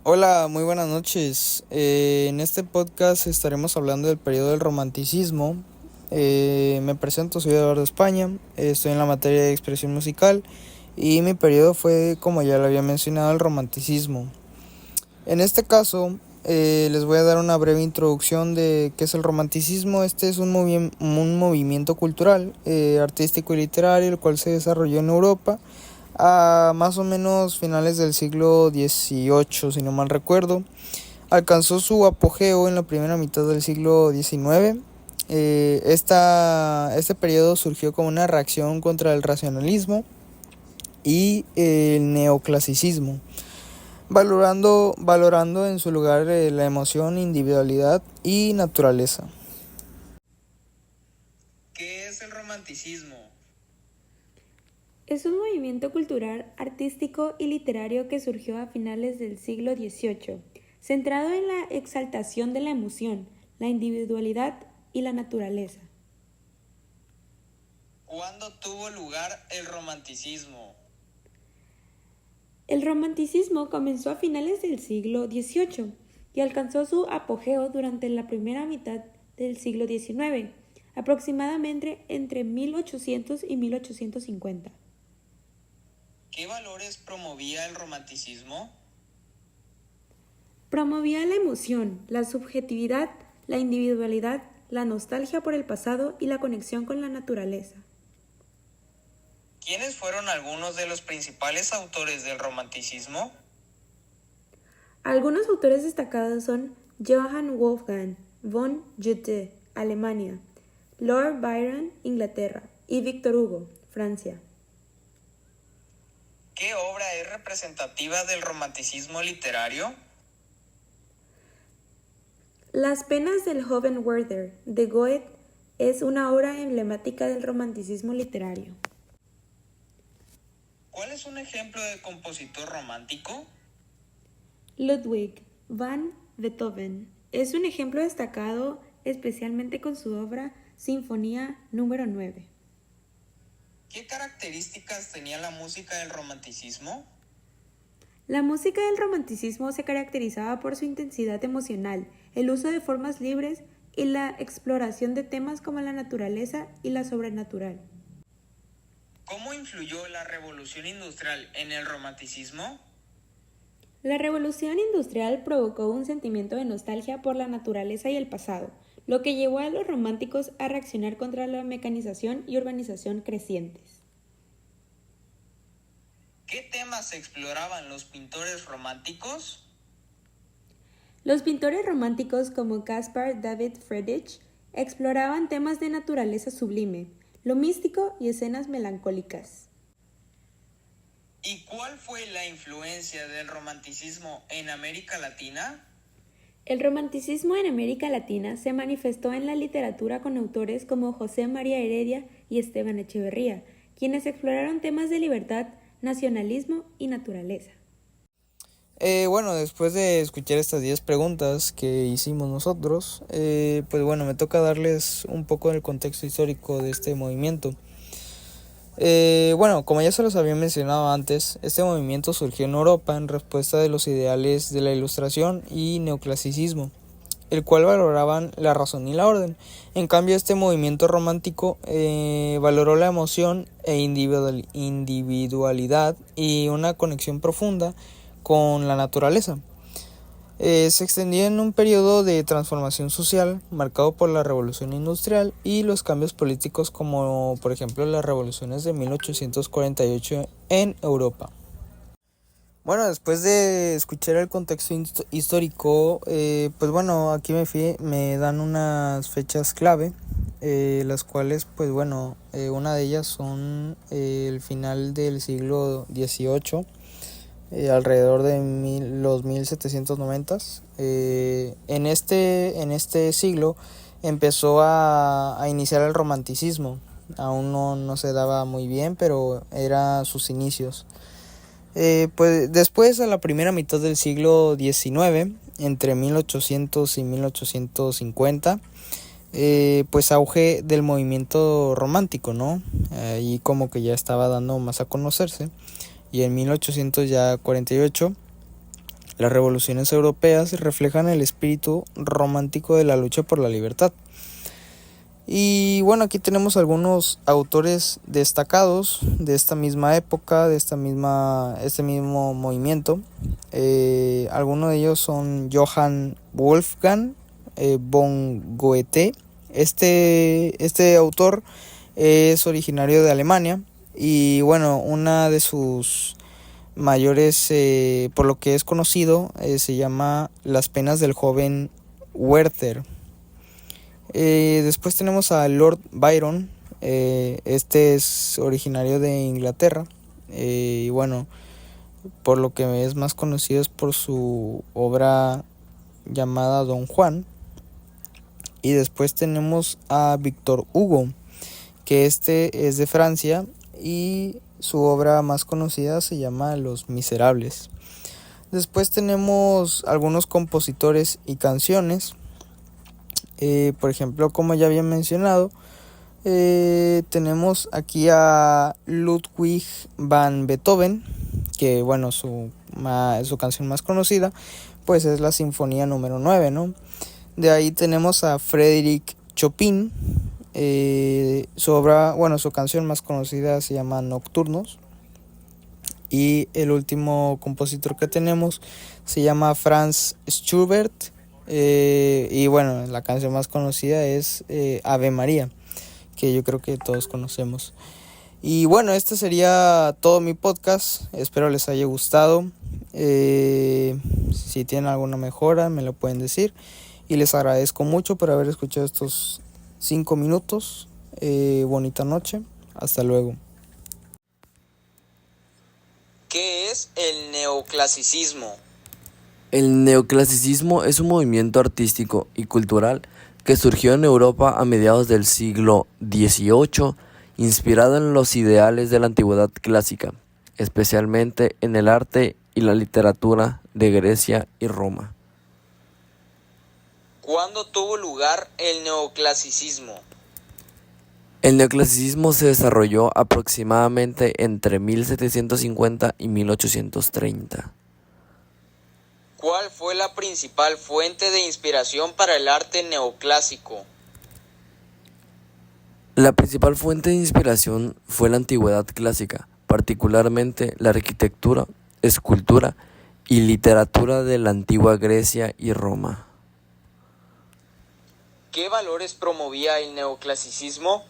Hola, muy buenas noches. En este podcast estaremos hablando del periodo del romanticismo. Me presento, soy Eduardo España, estoy en la materia de expresión musical y mi periodo fue, como ya lo había mencionado, el romanticismo. En este caso, les voy a dar una breve introducción de qué es el romanticismo. Este es un movimiento cultural, artístico y literario, el cual se desarrolló en Europa a más o menos finales del siglo XVIII, si no mal recuerdo. Alcanzó su apogeo en la primera mitad del siglo XIX. Este periodo surgió como una reacción contra el racionalismo y el neoclasicismo, valorando en su lugar la emoción, individualidad y naturaleza. ¿Qué es el romanticismo? Es un movimiento cultural, artístico y literario que surgió a finales del siglo XVIII, centrado en la exaltación de la emoción, la individualidad y la naturaleza. ¿Cuándo tuvo lugar el romanticismo? El romanticismo comenzó a finales del siglo XVIII y alcanzó su apogeo durante la primera mitad del siglo XIX, aproximadamente entre 1800 y 1850. ¿Qué valores promovía el romanticismo? Promovía la emoción, la subjetividad, la individualidad, la nostalgia por el pasado y la conexión con la naturaleza. ¿Quiénes fueron algunos de los principales autores del romanticismo? Algunos autores destacados son Johann Wolfgang von Goethe, Alemania; Lord Byron, Inglaterra; y Victor Hugo, Francia. ¿Qué obra es representativa del romanticismo literario? Las penas del joven Werther, de Goethe, es una obra emblemática del romanticismo literario. ¿Cuál es un ejemplo de compositor romántico? Ludwig van Beethoven es un ejemplo destacado, especialmente con su obra Sinfonía número 9. ¿Qué características tenía la música del romanticismo? La música del romanticismo se caracterizaba por su intensidad emocional, el uso de formas libres y la exploración de temas como la naturaleza y la sobrenatural. ¿Cómo influyó la revolución industrial en el romanticismo? La revolución industrial provocó un sentimiento de nostalgia por la naturaleza y el pasado, lo que llevó a los románticos a reaccionar contra la mecanización y urbanización crecientes. ¿Qué temas exploraban los pintores románticos? Los pintores románticos como Caspar David Friedrich exploraban temas de naturaleza sublime, lo místico y escenas melancólicas. ¿Y cuál fue la influencia del romanticismo en América Latina? El romanticismo en América Latina se manifestó en la literatura con autores como José María Heredia y Esteban Echeverría, quienes exploraron temas de libertad, nacionalismo y naturaleza. Bueno, después de escuchar estas 10 preguntas que hicimos nosotros, pues bueno, me toca darles un poco del contexto histórico de este movimiento. Bueno, como ya se los había mencionado antes, este movimiento surgió en Europa en respuesta de los ideales de la Ilustración y neoclasicismo, el cual valoraban la razón y la orden. En cambio, este movimiento romántico valoró la emoción e individualidad y una conexión profunda con la naturaleza. Se extendía en un periodo de transformación social marcado por la revolución industrial y los cambios políticos, como por ejemplo las revoluciones de 1848 en Europa. Bueno, después de escuchar el contexto histórico, pues bueno, aquí me dan unas fechas clave, las cuales pues bueno, una de ellas son el final del siglo XVIII, alrededor de los 1790. En este siglo empezó a iniciar el romanticismo. Aún no se daba muy bien, pero era sus inicios. Pues después, a la primera mitad del siglo XIX, entre 1800 y 1850, pues auge del movimiento romántico, ¿no? Ahí como que ya estaba dando más a conocerse. Y en 1848 Las revoluciones europeas reflejan el espíritu romántico de la lucha por la libertad. Y bueno, aquí tenemos algunos autores destacados de esta misma época, de este mismo movimiento. Algunos de ellos son Johann Wolfgang von Goethe. Este autor es originario de Alemania y bueno, una de sus mayores, por lo que es conocido, se llama Las penas del joven Werther. Después tenemos a Lord Byron. Este es originario de Inglaterra y bueno, por lo que es más conocido es por su obra llamada Don Juan. Y después tenemos a Victor Hugo, que este es de Francia y su obra más conocida se llama Los Miserables. Después tenemos algunos compositores y canciones. Por ejemplo, como ya había mencionado, tenemos aquí a Ludwig van Beethoven, que bueno, su canción más conocida pues es la Sinfonía número 9, ¿no? De ahí tenemos a Frédéric Chopin. Su canción más conocida se llama Nocturnos. Y el último compositor que tenemos se llama Franz Schubert. Y bueno, la canción más conocida es Ave María, que yo creo que todos conocemos. Y bueno, este sería todo mi podcast. Espero les haya gustado. Si tienen alguna mejora me lo pueden decir. Y les agradezco mucho por haber escuchado estos 5 minutos. Bonita noche. Hasta luego. ¿Qué es el neoclasicismo? El neoclasicismo es un movimiento artístico y cultural que surgió en Europa a mediados del siglo XVIII, inspirado en los ideales de la antigüedad clásica, especialmente en el arte y la literatura de Grecia y Roma. ¿Cuándo tuvo lugar el neoclasicismo? El neoclasicismo se desarrolló aproximadamente entre 1750 y 1830. ¿Cuál fue la principal fuente de inspiración para el arte neoclásico? La principal fuente de inspiración fue la antigüedad clásica, particularmente la arquitectura, escultura y literatura de la antigua Grecia y Roma. ¿Qué valores promovía el neoclasicismo?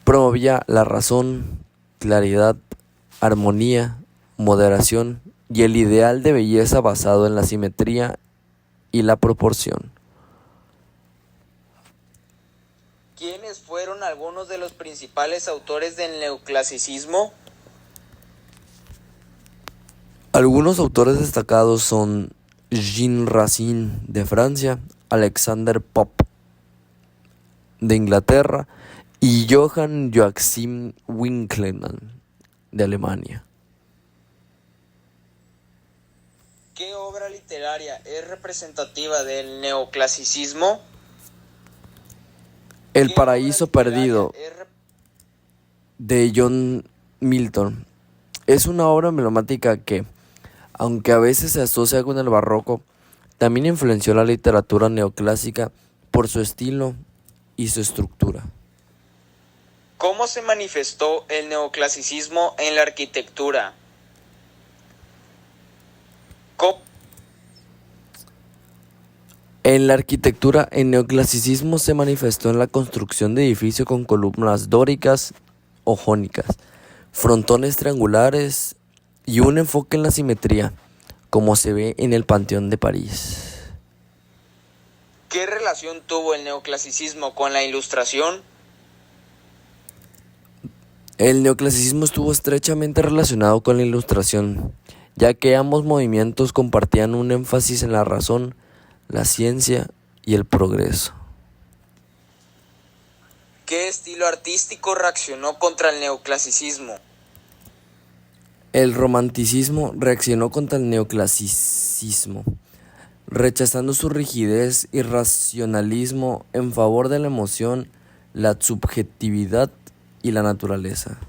Promovía la razón, claridad, armonía, moderación y el ideal de belleza basado en la simetría y la proporción. ¿Quiénes fueron algunos de los principales autores del neoclasicismo? Algunos autores destacados son Jean Racine de Francia, Alexander Pope de Inglaterra y Johann Joachim Winckelmann de Alemania. ¿Qué obra literaria es representativa del neoclasicismo? El paraíso perdido de John Milton es una obra melodramática que, aunque a veces se asocia con el barroco, también influenció la literatura neoclásica por su estilo y su estructura. ¿Cómo se manifestó el neoclasicismo en la arquitectura? En la arquitectura, el neoclasicismo se manifestó en la construcción de edificios con columnas dóricas o jónicas, frontones triangulares y un enfoque en la simetría, como se ve en el Panteón de París. ¿Qué relación tuvo el neoclasicismo con la Ilustración? El neoclasicismo estuvo estrechamente relacionado con la Ilustración, ya que ambos movimientos compartían un énfasis en la razón, la ciencia y el progreso. ¿Qué estilo artístico reaccionó contra el neoclasicismo? El romanticismo reaccionó contra el neoclasicismo, rechazando su rigidez y racionalismo en favor de la emoción, la subjetividad y la naturaleza.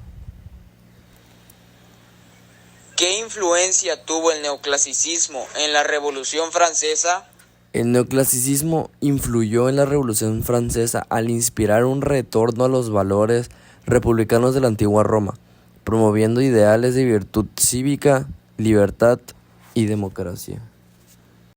¿Qué influencia tuvo el neoclasicismo en la Revolución Francesa? El neoclasicismo influyó en la Revolución Francesa al inspirar un retorno a los valores republicanos de la antigua Roma, promoviendo ideales de virtud cívica, libertad y democracia.